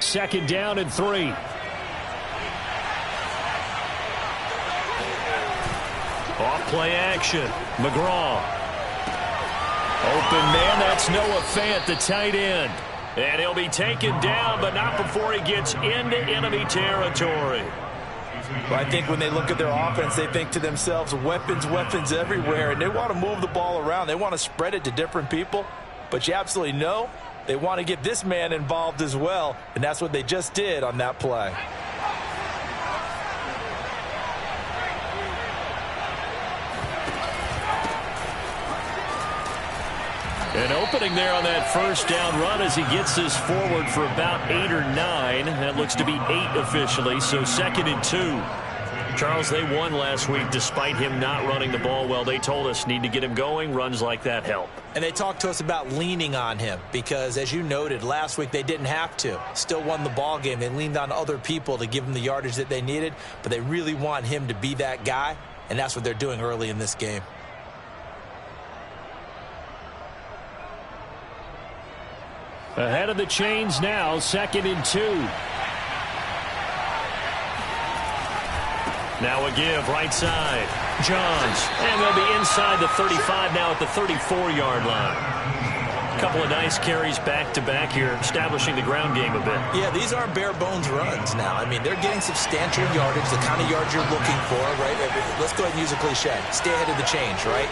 Second down and 3. Off play action. McGraw. Open man, that's Noah Fant, the tight end. And he'll be taken down, but not before he gets into enemy territory. Well, I think when they look at their offense, they think to themselves, weapons, weapons everywhere, and they want to move the ball around. They want to spread it to different people, but you absolutely know they want to get this man involved as well, and that's what they just did on that play. An opening there on that first down run as he gets this forward for about 8 or 9. That looks to be 8 officially, so 2nd and 2. Charles, they won last week despite him not running the ball well. They told us need to get him going. Runs like that help. And they talked to us about leaning on him because, as you noted, last week they didn't have to. Still won the ball game. They leaned on other people to give them the yardage that they needed, but they really want him to be that guy, and that's what they're doing early in this game. Ahead of the chains now, 2nd and 2. Now a give, right side. Johns, and they'll be inside the 35 now at the 34-yard line. A couple of nice carries back-to-back here, establishing the ground game a bit. Yeah, these aren't bare-bones runs now. I mean, they're getting substantial yardage, the kind of yards you're looking for, right? Let's go ahead and use a cliche. Stay ahead of the change, right?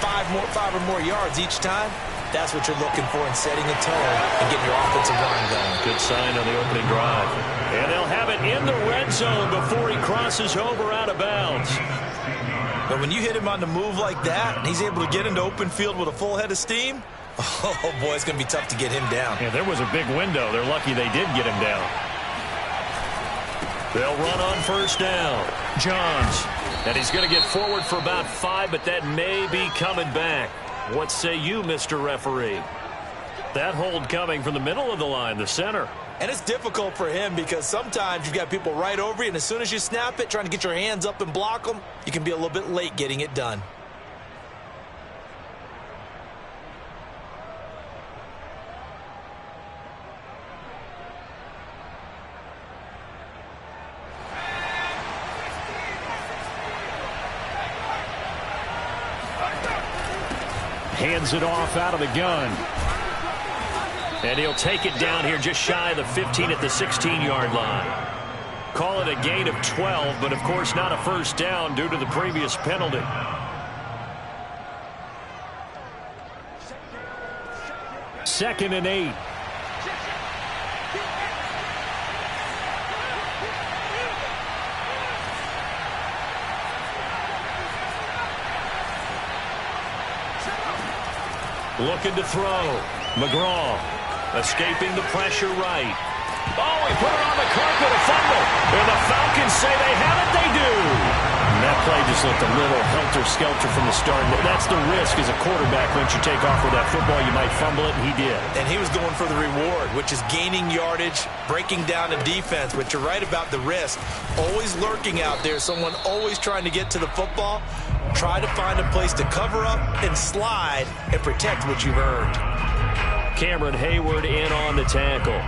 5 or more yards each time. That's what you're looking for in setting a tone and getting your offensive line going. Good sign on the opening drive. And they'll have it in the red zone before he crosses over out of bounds. But when you hit him on the move like that, and he's able to get into open field with a full head of steam, oh, boy, it's going to be tough to get him down. Yeah, there was a big window. They're lucky they did get him down. They'll run on first down. Johns. And he's going to get forward for about 5, but that may be coming back. What say you, Mr. Referee? That hold coming from the middle of the line, the center. And it's difficult for him because sometimes you've got people right over you, and as soon as you snap it, trying to get your hands up and block them, you can be a little bit late getting it done. Hands it off out of the gun. And he'll take it down here just shy of the 15 at the 16-yard line. Call it a gain of 12, but of course not a first down due to the previous penalty. Second and 8. Looking to throw. McGraw escaping the pressure right. Oh, he put it on the carpet, a fumble. And the Falcons say they have it, they do. And that play just looked a little helter-skelter from the start. That's the risk as a quarterback. Once you take off with that football, you might fumble it, and he did. And he was going for the reward, which is gaining yardage, breaking down the defense. But you're right about the risk. Always lurking out there, someone always trying to get to the football. Try to find a place to cover up and slide and protect what you've earned. Cameron Hayward in on the tackle.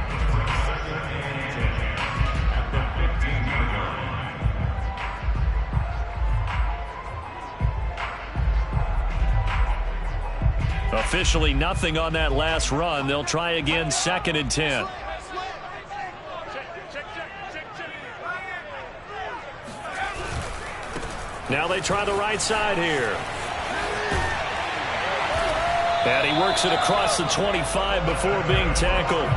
Officially nothing on that last run. They'll try again, 2nd and 10. Now they try the right side here. And he works it across the 25 before being tackled.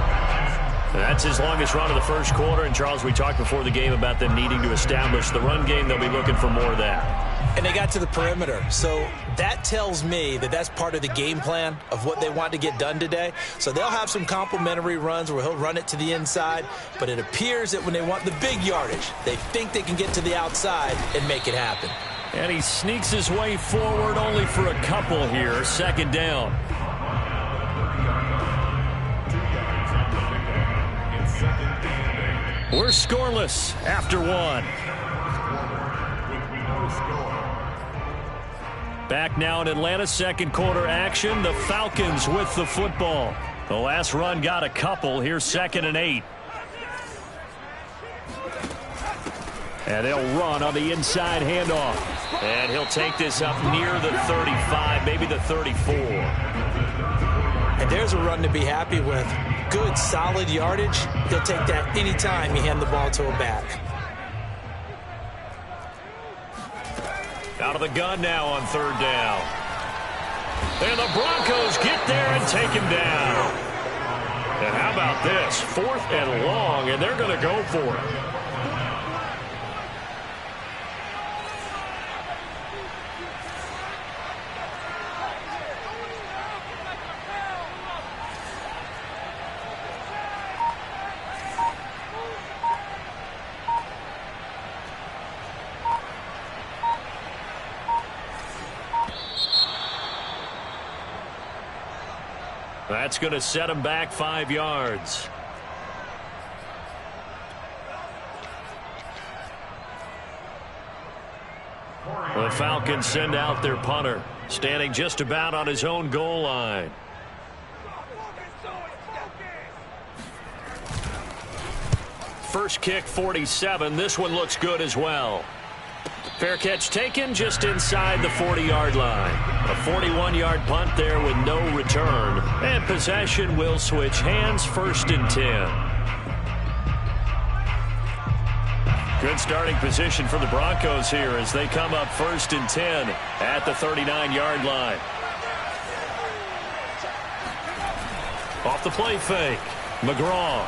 That's his longest run of the first quarter. And, Charles, we talked before the game about them needing to establish the run game. They'll be looking for more of that. And they got to the perimeter. So that tells me that that's part of the game plan of what they want to get done today. So they'll have some complementary runs where he'll run it to the inside. But it appears that when they want the big yardage, they think they can get to the outside and make it happen. And he sneaks his way forward only for a couple here. 2nd down. We're scoreless after 1. Back now in Atlanta, second quarter action. The Falcons with the football. The last run got a couple. Here's 2nd and 8. And they'll run on the inside handoff. And he'll take this up near the 35, maybe the 34. And there's a run to be happy with. Good, solid yardage. He'll take that anytime you hand the ball to a back. Out of the gun now on third down. And the Broncos get there and take him down. And how about this? 4th and long, and they're going to go for it. That's going to set him back 5 yards. The Falcons send out their punter, standing just about on his own goal line. First kick, 47. This one looks good as well. Fair catch taken just inside the 40-yard line. A 41-yard punt there with no return. And possession will switch hands, 1st and 10. Good starting position for the Broncos here as they come up 1st and 10 at the 39-yard line. Off the play fake, McGraw.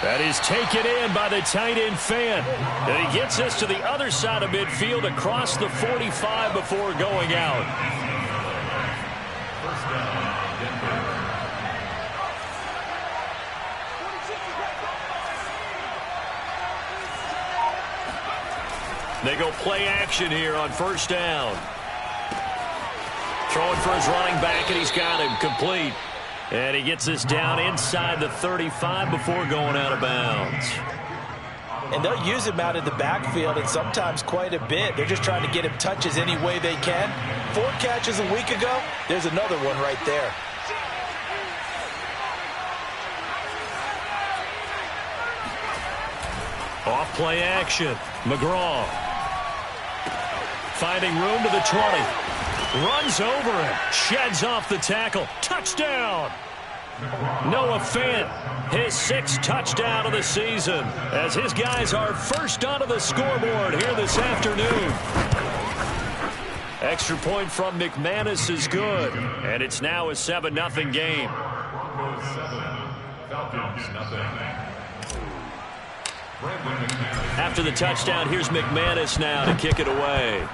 That is taken in by the tight end Fan. And he gets us to the other side of midfield across the 45 before going out. They go play action here on 1st down. Throwing for his running back, and he's got him complete. And he gets us down inside the 35 before going out of bounds. And they'll use him out in the backfield, and sometimes quite a bit. They're just trying to get him touches any way they can. 4 catches a week ago. There's another one right there. Off play action. McGraw. Finding room to the 20. Runs over him. Sheds off the tackle. Touchdown. Noah Fant, his 6th touchdown of the season, as his guys are first onto the scoreboard here this afternoon. Extra point from McManus is good, and it's now a 7-0 game. After the touchdown, here's McManus now to kick it away.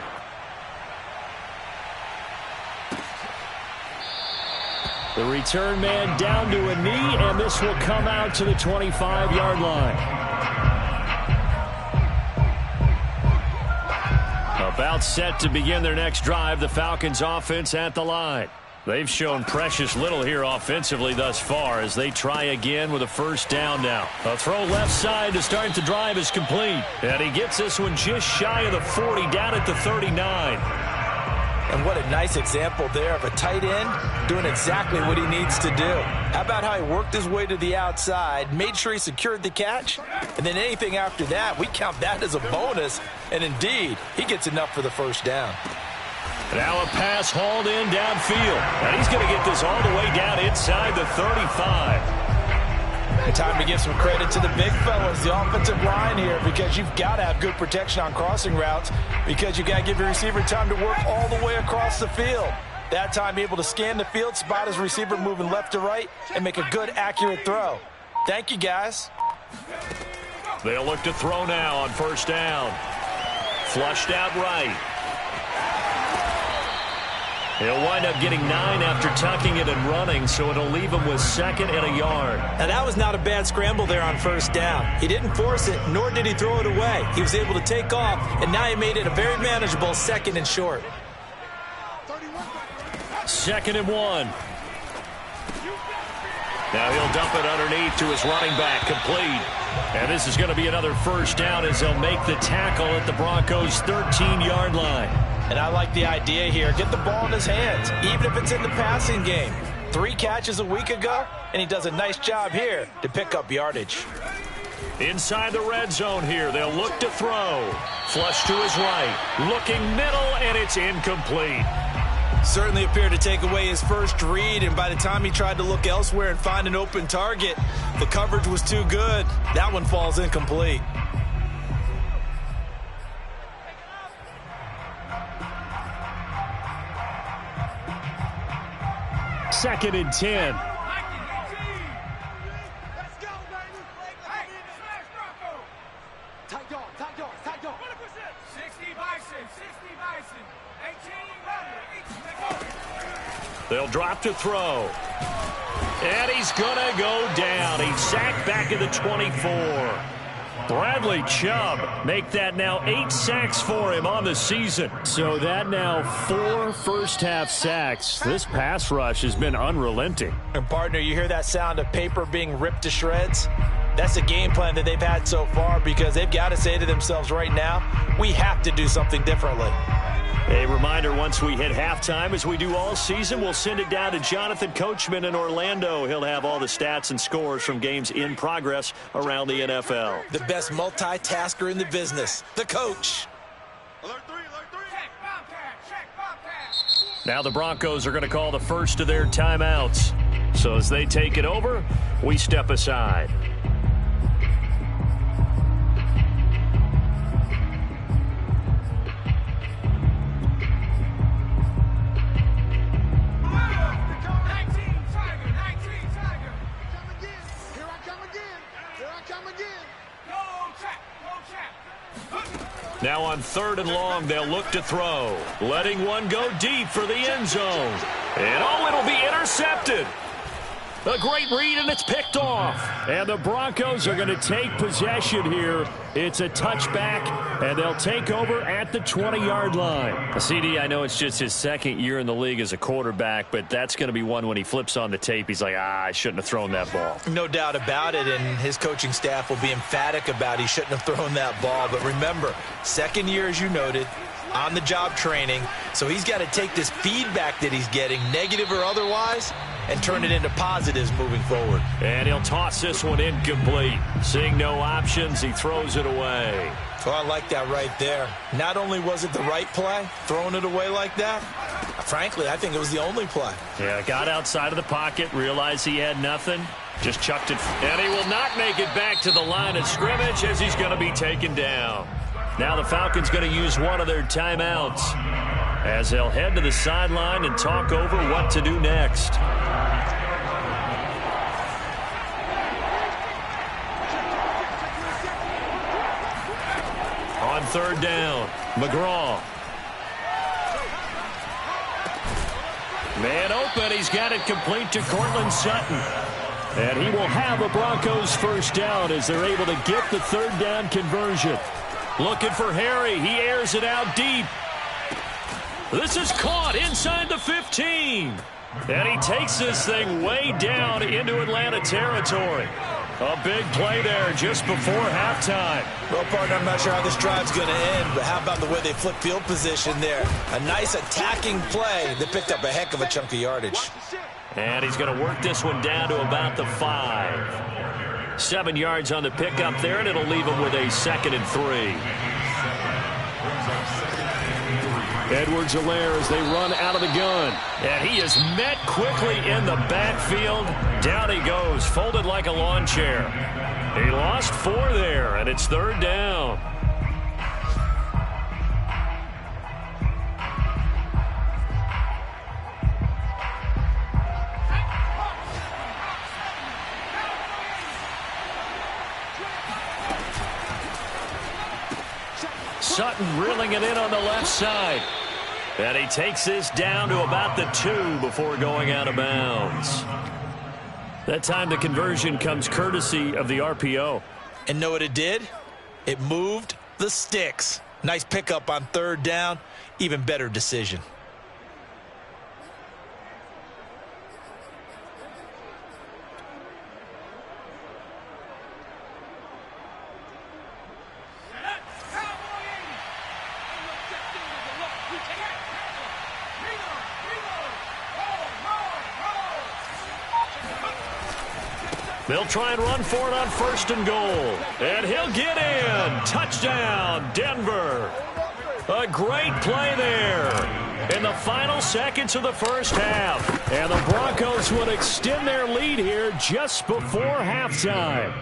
The return man down to a knee, and this will come out to the 25-yard line. About set to begin their next drive, the Falcons offense at the line. They've shown precious little here offensively thus far as they try again with a 1st down now. A throw left side to start the drive is complete. And he gets this one just shy of the 40, down at the 39. And what a nice example there of a tight end doing exactly what he needs to do. How about how he worked his way to the outside, made sure he secured the catch, and then anything after that, we count that as a bonus. And indeed, he gets enough for the 1st down. Now a pass hauled in downfield. And he's going to get this all the way down inside the 35. Time to give some credit to the big fellas, the offensive line here, because you've got to have good protection on crossing routes, because you've got to give your receiver time to work all the way across the field. That time able to scan the field, spot his receiver moving left to right, and make a good, accurate throw. Thank you, guys. They'll look to throw now on 1st down. Flushed out right. He'll wind up getting 9 after tucking it and running, so it'll leave him with 2nd and a yard. Now, that was not a bad scramble there on 1st down. He didn't force it, nor did he throw it away. He was able to take off, and now he made it a very manageable 2nd and short. 2nd and 1. Now he'll dump it underneath to his running back, complete. And this is going to be another 1st down as they'll make the tackle at the Broncos' 13-yard line. And I like the idea here. Get the ball in his hands, even if it's in the passing game. 3 catches a week ago, and he does a nice job here to pick up yardage. Inside the red zone here, they'll look to throw. Flush to his right, looking middle, and it's incomplete. Certainly appeared to take away his first read, and by the time he tried to look elsewhere and find an open target, the coverage was too good. That one falls incomplete. Second and 10. They'll drop to throw. And he's going to go down. He's sacked back at the 24. Bradley Chubb make that now 8 sacks for him on the season. So that now 4 first-half sacks. This pass rush has been unrelenting. And partner, you hear that sound of paper being ripped to shreds? That's a game plan that they've had so far because they've got to say to themselves right now, we have to do something differently. A reminder, once we hit halftime, as we do all season, we'll send it down to Jonathan Coachman in Orlando. He'll have all the stats and scores from games in progress around the NFL. The best multitasker in the business, the coach. Alert 3, alert 3. Check, Bobcat, check, Bobcat. Now the Broncos are going to call the first of their timeouts. So as they take it over, we step aside. Now on 3rd and long, they'll look to throw. Letting one go deep for the end zone. And it'll be intercepted. A great read, and it's picked off. And the Broncos are going to take possession here. It's a touchback, and they'll take over at the 20-yard line. CD, I know it's just his second year in the league as a quarterback, but that's going to be one when he flips on the tape. He's like, I shouldn't have thrown that ball. No doubt about it, and his coaching staff will be emphatic about he shouldn't have thrown that ball. But remember, second year, as you noted, on-the-job training, so he's got to take this feedback that he's getting, negative or otherwise, and turn it into positives moving forward. And he'll toss this one incomplete. Seeing no options, he throws it away. Oh, I like that right there. Not only was it the right play, throwing it away like that, frankly, I think it was the only play. Yeah, got outside of the pocket, realized he had nothing, just chucked it. And he will not make it back to the line of scrimmage as he's going to be taken down. Now the Falcons going to use one of their timeouts as they'll head to the sideline and talk over what to do next. On 3rd down, McGraw. Man open, he's got it complete to Cortland Sutton. And he will have a Broncos first down as they're able to get the 3rd down conversion. Looking for Harry. He airs it out deep. This is caught inside the 15. And he takes this thing way down into Atlanta territory. A big play there just before halftime. Well, partner, I'm not sure how this drive's going to end, but how about the way they flip field position there? A nice attacking play that picked up a heck of a chunk of yardage. And he's going to work this one down to about the 5. 7 yards on the pickup there, and it'll leave him with a 2nd and 3. Edwards-Helaire as they run out of the gun. And he is met quickly in the backfield. Down he goes, folded like a lawn chair. He lost 4 there, and it's 3rd down. Sutton reeling it in on the left side. And he takes this down to about the 2 before going out of bounds. That time the conversion comes courtesy of the RPO. And know what it did? It moved the sticks. Nice pickup on 3rd down. Even better decision. They'll try and run for it on 1st and goal. And he'll get in. Touchdown, Denver. A great play there in the final seconds of the first half. And the Broncos would extend their lead here just before halftime.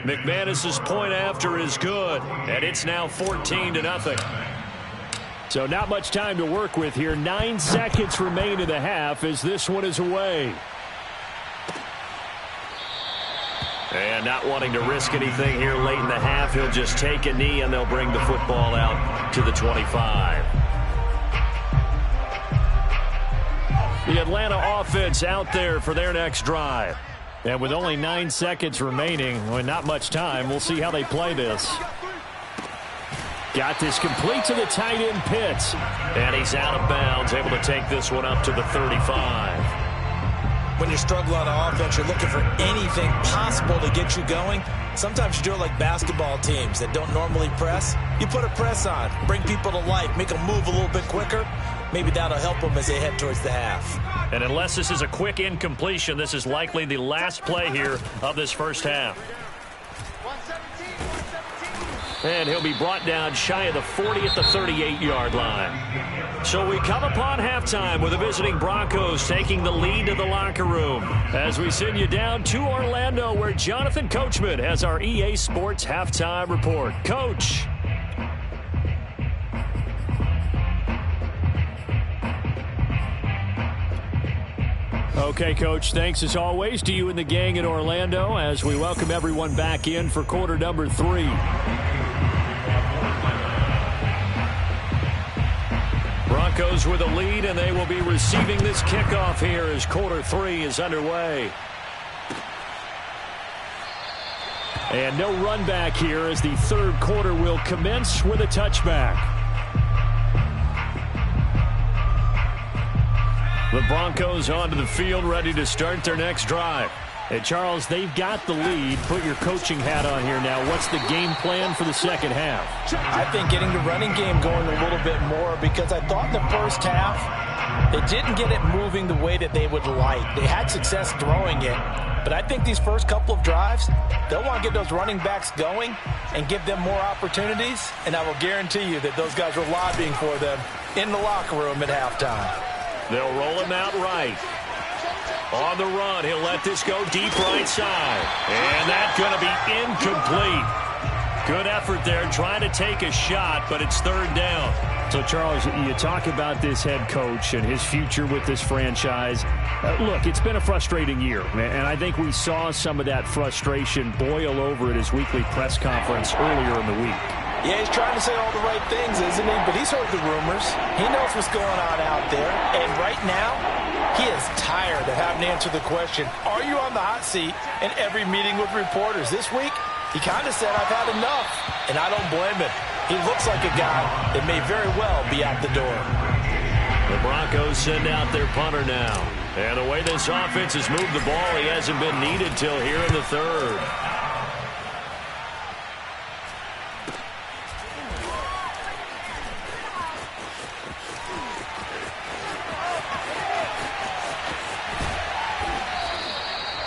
McManus's point after is good, and it's now 14-0. So not much time to work with here. 9 seconds remain in the half as this one is away. And not wanting to risk anything here late in the half, he'll just take a knee and they'll bring the football out to the 25. The Atlanta offense out there for their next drive. And with only 9 seconds remaining, well, not much time, we'll see how they play this. Got this complete to the tight end Pitts. And he's out of bounds, able to take this one up to the 35. When you struggle on offense, you're looking for anything possible to get you going. Sometimes you do it like basketball teams that don't normally press. You put a press on, bring people to life, make them move a little bit quicker. Maybe that'll help them as they head towards the half. And unless this is a quick incompletion, this is likely the last play here of this first half. And he'll be brought down shy of the 40 at the 38-yard line. So we come upon halftime with the visiting Broncos taking the lead to the locker room as we send you down to Orlando where Jonathan Coachman has our EA Sports halftime report. Coach. Okay, Coach, thanks as always to you and the gang in Orlando as we welcome everyone back in for quarter number 3. Broncos with a lead, and they will be receiving this kickoff here as quarter 3 is underway. And no run back here as the third quarter will commence with a touchback. The Broncos onto the field ready to start their next drive. Hey, Charles, they've got the lead. Put your coaching hat on here now. What's the game plan for the second half? I think getting the running game going a little bit more because I thought in the first half they didn't get it moving the way that they would like. They had success throwing it, but I think these first couple of drives, they'll want to get those running backs going and give them more opportunities, and I will guarantee you that those guys are lobbying for them in the locker room at halftime. They'll roll him out right. On the run, he'll let this go deep right side. And that's going to be incomplete. Good effort there, trying to take a shot, but it's third down. So, Charles, you talk about this head coach and his future with this franchise. Look, it's been a frustrating year, and I think we saw some of that frustration boil over at his weekly press conference earlier in the week. Yeah, he's trying to say all the right things, isn't he? But he's heard the rumors. He knows what's going on out there. And right now, he is tired of having to answer the question, are you on the hot seat in every meeting with reporters? This week, he kind of said, I've had enough. And I don't blame him. He looks like a guy that may very well be out the door. The Broncos send out their punter now. And the way this offense has moved the ball, he hasn't been needed till here in the third.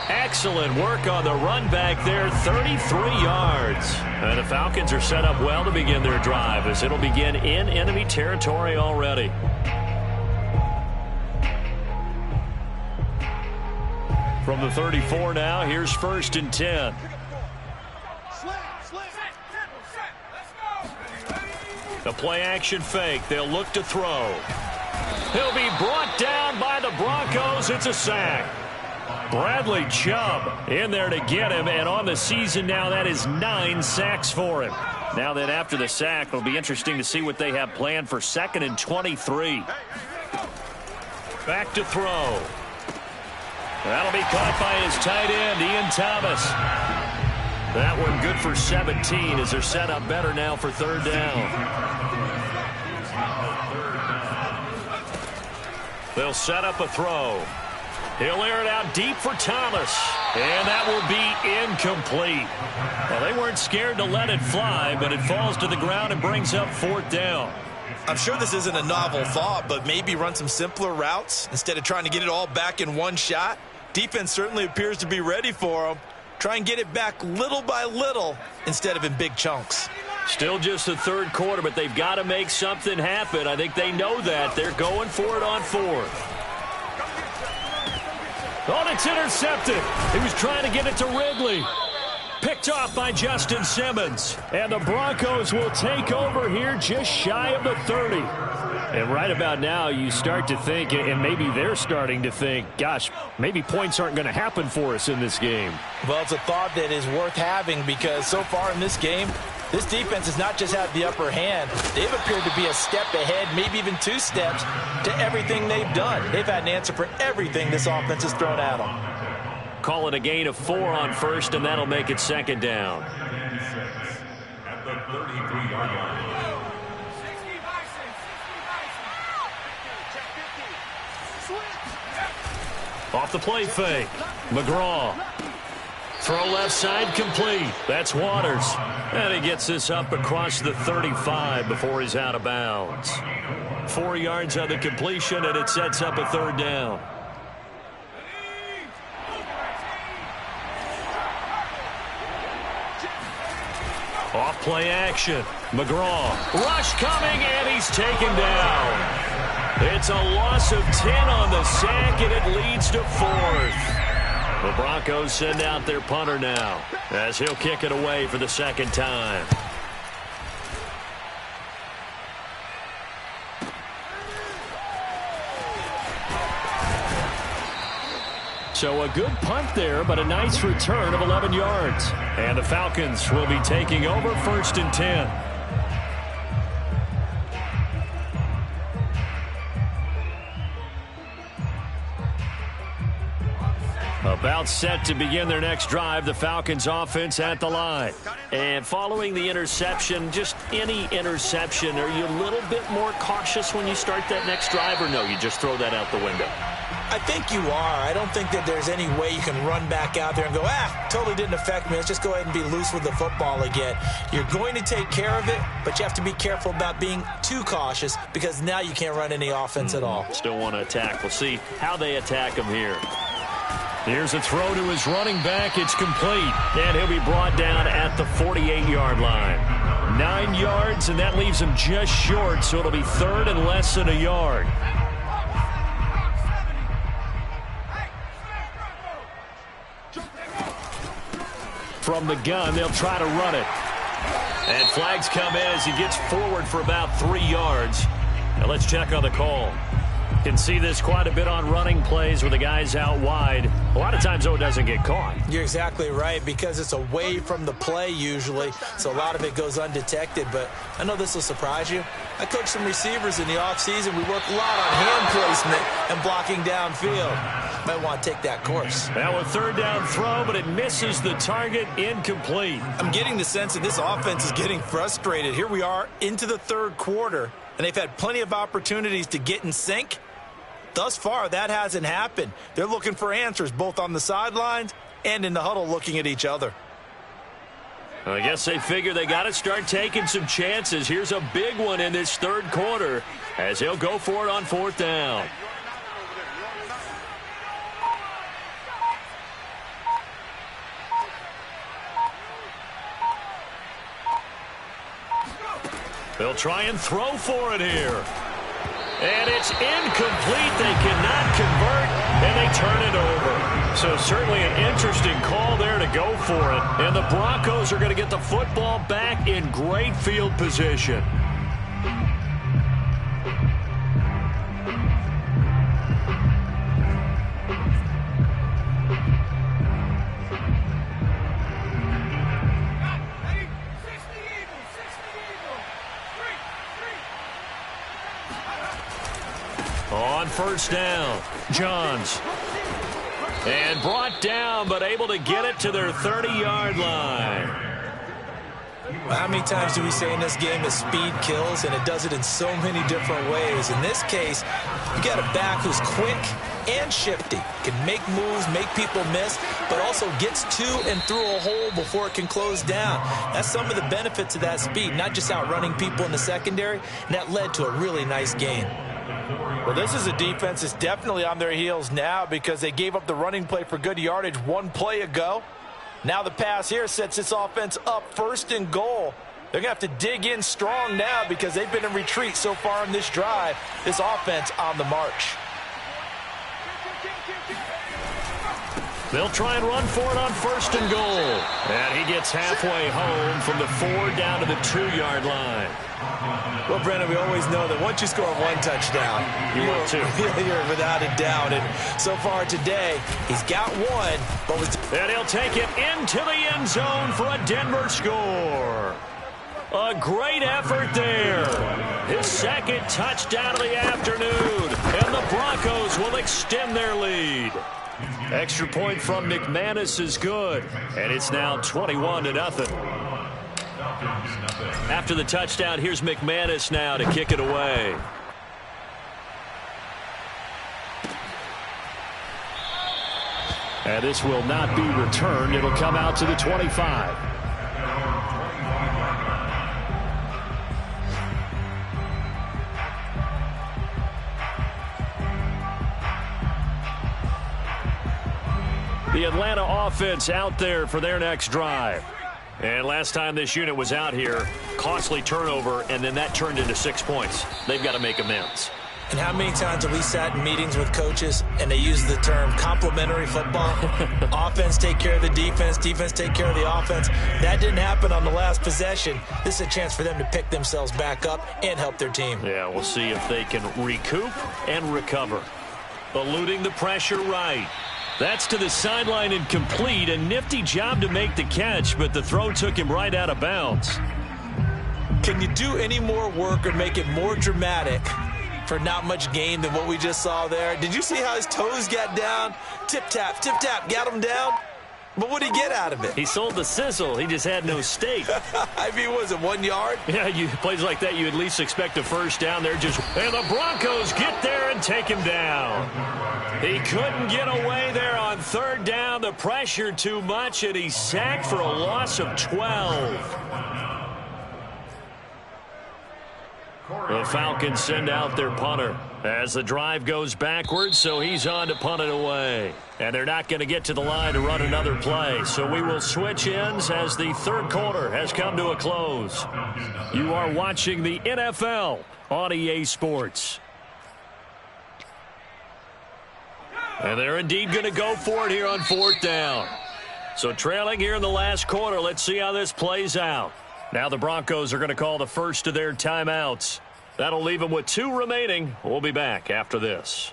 Excellent work on the run back there, 33 yards. And the Falcons are set up well to begin their drive as it'll begin in enemy territory already. From the 34 now, here's 1st and 10. The play action fake. They'll look to throw. He'll be brought down by the Broncos. It's a sack. Bradley Chubb in there to get him, and on the season now, that is 9 sacks for him. Now then, after the sack, it'll be interesting to see what they have planned for 2nd and 23. Back to throw. That'll be caught by his tight end, Ian Thomas. That one good for 17 as they're set up better now for third down. They'll set up a throw. He'll air it out deep for Thomas. And that will be incomplete. Well, they weren't scared to let it fly, but it falls to the ground and brings up 4th down. I'm sure this isn't a novel thought, but maybe run some simpler routes instead of trying to get it all back in one shot. Defense certainly appears to be ready for them. Try and get it back little by little instead of in big chunks. Still just the third quarter, but they've got to make something happen. I think they know that. They're going for it on fourth. Oh, it's intercepted. He was trying to get it to Ridley. Picked off by Justin Simmons. And the Broncos will take over here just shy of the 30. And right about now, you start to think, and maybe they're starting to think, gosh, maybe points aren't going to happen for us in this game. Well, it's a thought that is worth having because so far in this game, this defense has not just had the upper hand. They've appeared to be a step ahead, maybe even 2 steps, to everything they've done. They've had an answer for everything this offense has thrown at them. Call it a gain of 4 on first, and that'll make it second down. At the 33-yard line. Off the play fake. McGraw. Throw left side complete. That's Waters. And he gets this up across the 35 before he's out of bounds. 4 yards on the completion, and it sets up a third down. Off play action. McGraw. Rush coming, and he's taken down. It's a loss of 10 on the sack, and it leads to 4th. The Broncos send out their punter now as he'll kick it away for the second time. So a good punt there, but a nice return of 11 yards. And the Falcons will be taking over 1st and 10. About set to begin their next drive, the Falcons offense at the line. And following the interception, just any interception, are you a little bit more cautious when you start that next drive, or no, you just throw that out the window? I think you are. I don't think that there's any way you can run back out there and go, totally didn't affect me. Let's just go ahead and be loose with the football again. You're going to take care of it, but you have to be careful about being too cautious because now you can't run any offense at all. Still want to attack. We'll see how they attack him here. Here's a throw to his running back. It's complete. And he'll be brought down at the 48-yard line. 9 yards, and that leaves him just short, so it'll be 3rd and less than a yard. From the gun, they'll try to run it. And flags come in as he gets forward for about 3 yards. Now let's check on the call. Can see this quite a bit on running plays where the guy's out wide. A lot of times, though, it doesn't get caught. You're exactly right because it's away from the play usually, so a lot of it goes undetected. But I know this will surprise you. I coached some receivers in the offseason. We work a lot on hand placement and blocking downfield. Might want to take that course. Now a 3rd down throw, but it misses the target. Incomplete. I'm getting the sense that this offense is getting frustrated. Here we are into the 3rd quarter, and they've had plenty of opportunities to get in sync. Thus far, that hasn't happened. They're looking for answers both on the sidelines and in the huddle looking at each other. I guess they figure they got to start taking some chances. Here's a big one in this 3rd quarter as he'll go for it on 4th down. They'll try and throw for it here. And it's incomplete. They cannot convert, and they turn it over. So certainly an interesting call there to go for it. And the Broncos are going to get the football back in great field position. On 1st down, Johns. And brought down, but able to get it to their 30-yard line. How many times do we say in this game that speed kills, and it does it in so many different ways? In this case, you got a back who's quick and shifty, can make moves, make people miss, but also gets to and through a hole before it can close down. That's some of the benefits of that speed, not just outrunning people in the secondary, and that led to a really nice gain. Well, this is a defense that's definitely on their heels now because they gave up the running play for good yardage one play ago. Now the pass here sets this offense up 1st and goal. They're going to have to dig in strong now because they've been in retreat so far in this drive. This offense on the march. They'll try and run for it on 1st and goal. And he gets halfway home from the 4 down to the 2-yard line. Well, Brendan, we always know that once you score one touchdown, you're without a doubt. And so far today, he's got one. And he'll take it into the end zone for a Denver score. A great effort there. His 2nd touchdown of the afternoon. And the Broncos will extend their lead. Extra point from McManus is good. And it's now 21-0. After the touchdown, here's McManus now to kick it away. And this will not be returned. It'll come out to the 25. The Atlanta offense out there for their next drive. And last time this unit was out here, costly turnover, and then that turned into 6 points. They've got to make amends. And how many times have we sat in meetings with coaches and they use the term complementary football? Offense take care of the defense, defense take care of the offense. That didn't happen on the last possession. This is a chance for them to pick themselves back up and help their team. Yeah, we'll see if they can recoup and recover. Eluding the pressure right. That's to the sideline and complete. A nifty job to make the catch, but the throw took him right out of bounds. Can you do any more work or make it more dramatic for not much gain than what we just saw there? Did you see how his toes got down? Tip-tap, got him down. But what did he get out of it? He sold the sizzle. He just had no steak. I mean, was it 1 yard? Yeah, plays like that, you at least expect a first down there. And the Broncos get there and take him down. He couldn't get away there on 3rd down. The pressure too much, and he's sacked for a loss of 12. The Falcons send out their punter as the drive goes backwards, so he's on to punt it away. And they're not going to get to the line to run another play, so we will switch ends as the 3rd quarter has come to a close. You are watching the NFL on EA Sports. And they're indeed going to go for it here on 4th down. So trailing here in the last quarter, let's see how this plays out. Now the Broncos are going to call the first of their timeouts. That'll leave them with 2 remaining. We'll be back after this.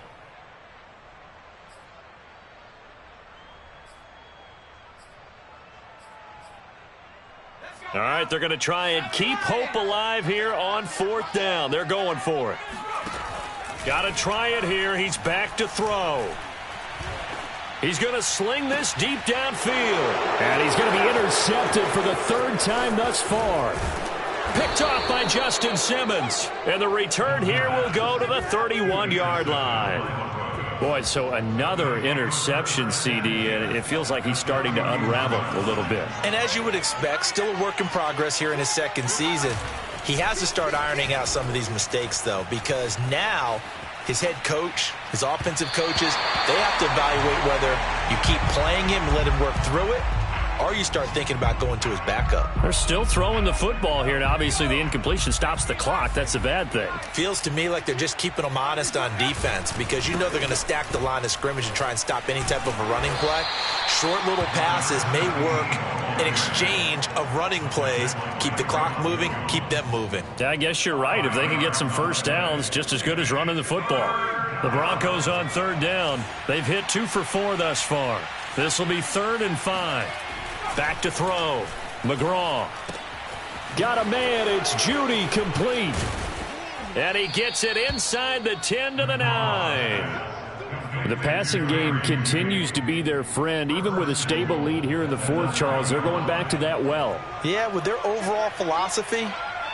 All right, they're going to try and keep hope alive here on 4th down. They're going for it. Got to try it here. He's back to throw. He's going to sling this deep downfield. And he's going to be intercepted for the 3rd time thus far. Picked off by Justin Simmons. And the return here will go to the 31-yard line. Boy, so another interception, CD, and it feels like he's starting to unravel a little bit. And as you would expect, still a work in progress here in his 2nd season. He has to start ironing out some of these mistakes, though, because now his head coach, his offensive coaches, they have to evaluate whether you keep playing him and let him work through it, or you start thinking about going to his backup. They're still throwing the football here, and obviously the incompletion stops the clock. That's a bad thing. Feels to me like they're just keeping them honest on defense because you know they're going to stack the line of scrimmage and try and stop any type of a running play. Short little passes may work in exchange of running plays. Keep the clock moving, keep them moving. Yeah, I guess you're right. If they can get some first downs, just as good as running the football. The Broncos on 3rd down. They've hit 2 for 4 thus far. This will be 3rd and 5. Back to throw. McGraw. Got a man. It's Judy complete. And he gets it inside the 10 to the 9. The passing game continues to be their friend. Even with a stable lead here in the 4th, Charles, they're going back to that well. Yeah, with their overall philosophy,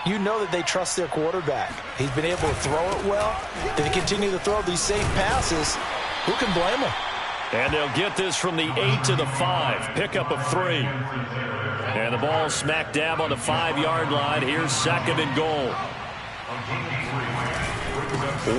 you know that they trust their quarterback. He's been able to throw it well. If they continue to throw these safe passes, who can blame them? And they'll get this from the 8 to the 5. Pickup of 3. And the ball smack dab on the 5-yard line. Here's 2nd and goal.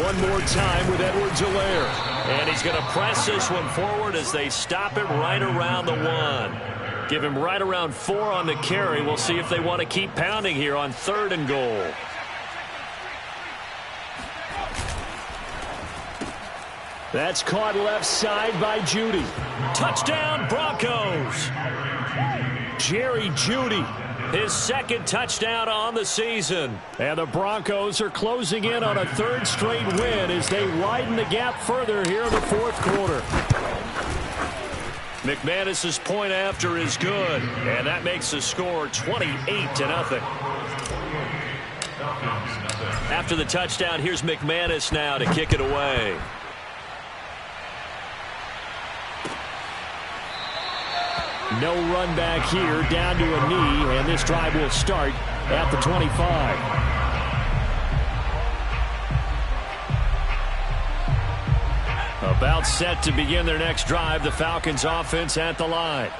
One more time with Edwards-Helaire. And he's going to press this one forward as they stop it right around the 1. Give him right around 4 on the carry. We'll see if they want to keep pounding here on 3rd and goal. That's caught left side by Jeudy. Touchdown, Broncos. Jerry Jeudy, his 2nd touchdown on the season. And the Broncos are closing in on a 3rd straight win as they widen the gap further here in the 4th quarter. McManus's point after is good, and that makes the score 28-0. After the touchdown, here's McManus now to kick it away. No run back here, down to a knee, and this drive will start at the 25. About set to begin their next drive, the Falcons offense at the line.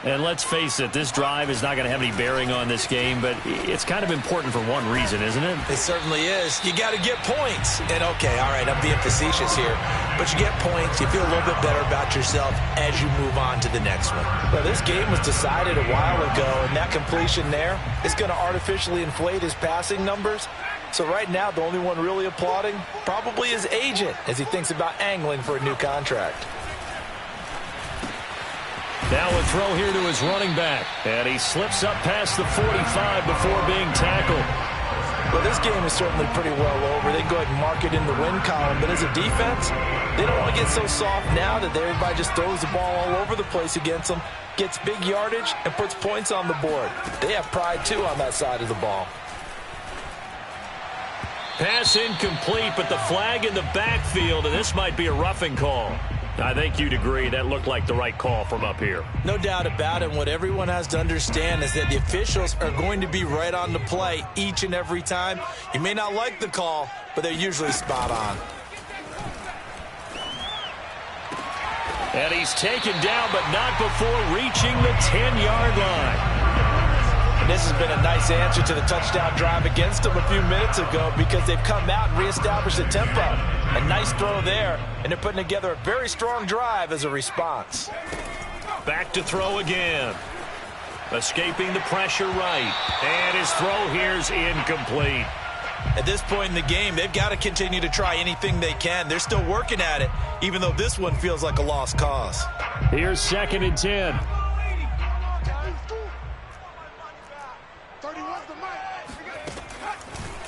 And let's face it, this drive is not going to have any bearing on this game, but it's kind of important for one reason, isn't it? It certainly is. You got to get points. And, okay, all right, I'm being facetious here. But you get points, you feel a little bit better about yourself as you move on to the next one. Well, this game was decided a while ago, and that completion there is going to artificially inflate his passing numbers. So right now, the only one really applauding probably his agent as he thinks about angling for a new contract. Now a throw here to his running back. And he slips up past the 45 before being tackled. Well, this game is certainly pretty well over. They go ahead and mark it in the win column. But as a defense, they don't want to get so soft now that everybody just throws the ball all over the place against them, gets big yardage, and puts points on the board. They have pride, too, on that side of the ball. Pass incomplete, but the flag in the backfield, and this might be a roughing call. I think you'd agree that looked like the right call from up here. No doubt about it. What everyone has to understand is that the officials are going to be right on the play each and every time. You may not like the call, but they're usually spot on. And he's taken down, but not before reaching the 10-yard line. And this has been a nice answer to the touchdown drive against them a few minutes ago because they've come out and reestablished the tempo. A nice throw there, and they're putting together a very strong drive as a response. Back to throw again. Escaping the pressure right. And his throw here's incomplete. At this point in the game, they've got to continue to try anything they can. They're still working at it, even though this one feels like a lost cause. Here's 2nd and 10.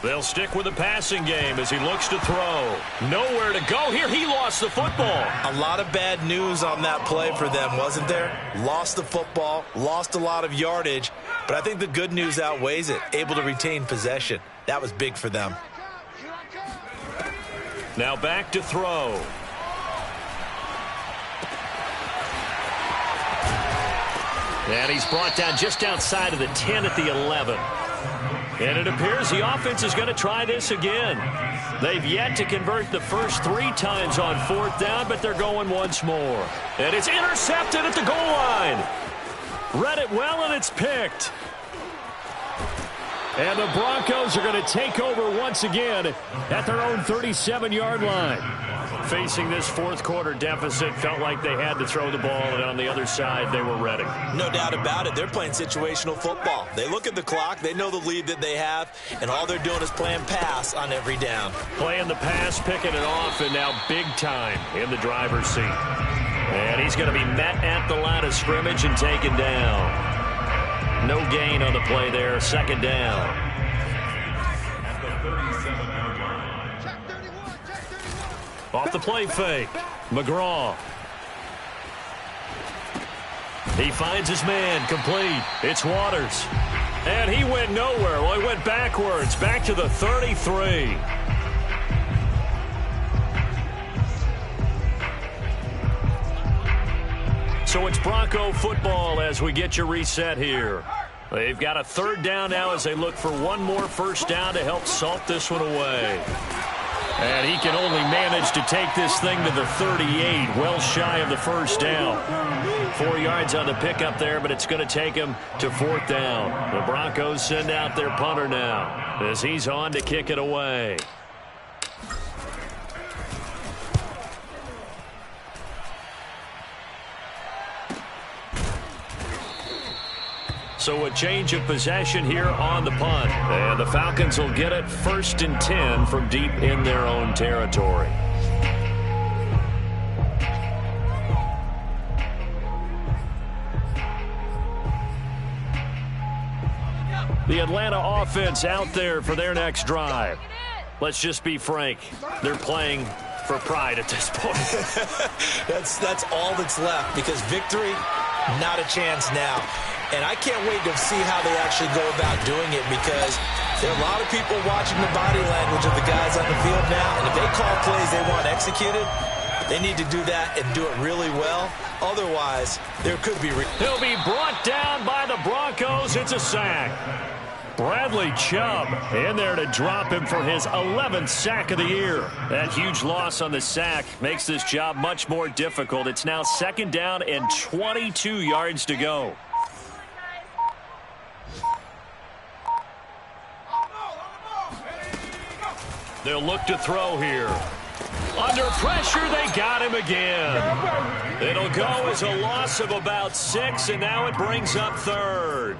They'll stick with the passing game as he looks to throw. Nowhere to go here. He lost the football. A lot of bad news on that play for them, wasn't there? Lost the football, lost a lot of yardage, but I think the good news outweighs it. Able to retain possession. That was big for them. Now back to throw. And he's brought down just outside of the 10 at the 11. And it appears the offense is going to try this again. They've yet to convert the first 3 times on 4th down, but they're going once more. And it's intercepted at the goal line. Read it well, and it's picked. And the Broncos are going to take over once again at their own 37-yard line. Facing this 4th quarter deficit, felt like they had to throw the ball, and on the other side, they were ready. No doubt about it. They're playing situational football. They look at the clock, they know the lead that they have, and all they're doing is playing pass on every down. Playing the pass, picking it off, and now big time in the driver's seat. And he's going to be met at the line of scrimmage and taken down. No gain on the play there, 2nd down. Off the play fake, McGraw. He finds his man, complete. It's Waters. And he went nowhere. Well, he went backwards, back to the 33. So it's Bronco football as we get you reset here. They've got a 3rd down now as they look for one more first down to help salt this one away. And he can only manage to take this thing to the 38, well shy of the first down. 4 yards on the pickup there, but it's going to take him to 4th down. The Broncos send out their punter now as he's on to kick it away. So a change of possession here on the punt. And the Falcons will get it 1st and 10 from deep in their own territory. The Atlanta offense out there for their next drive. Let's just be frank. They're playing for pride at this point. That's all that's left, because victory, not a chance now. And I can't wait to see how they actually go about doing it, because there are a lot of people watching the body language of the guys on the field now. And if they call plays they want executed, they need to do that and do it really well. Otherwise, there could be... He'll be brought down by the Broncos. It's a sack. Bradley Chubb in there to drop him for his 11th sack of the year. That huge loss on the sack makes this job much more difficult. It's now 2nd down and 22 yards to go. They'll look to throw here. Under pressure, they got him again. It'll go as a loss of about 6, and now it brings up 3rd.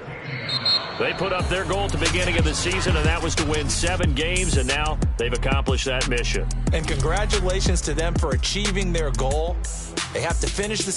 They put up their goal at the beginning of the season, and that was to win 7 games, and now they've accomplished that mission. And congratulations to them for achieving their goal. They have to finish the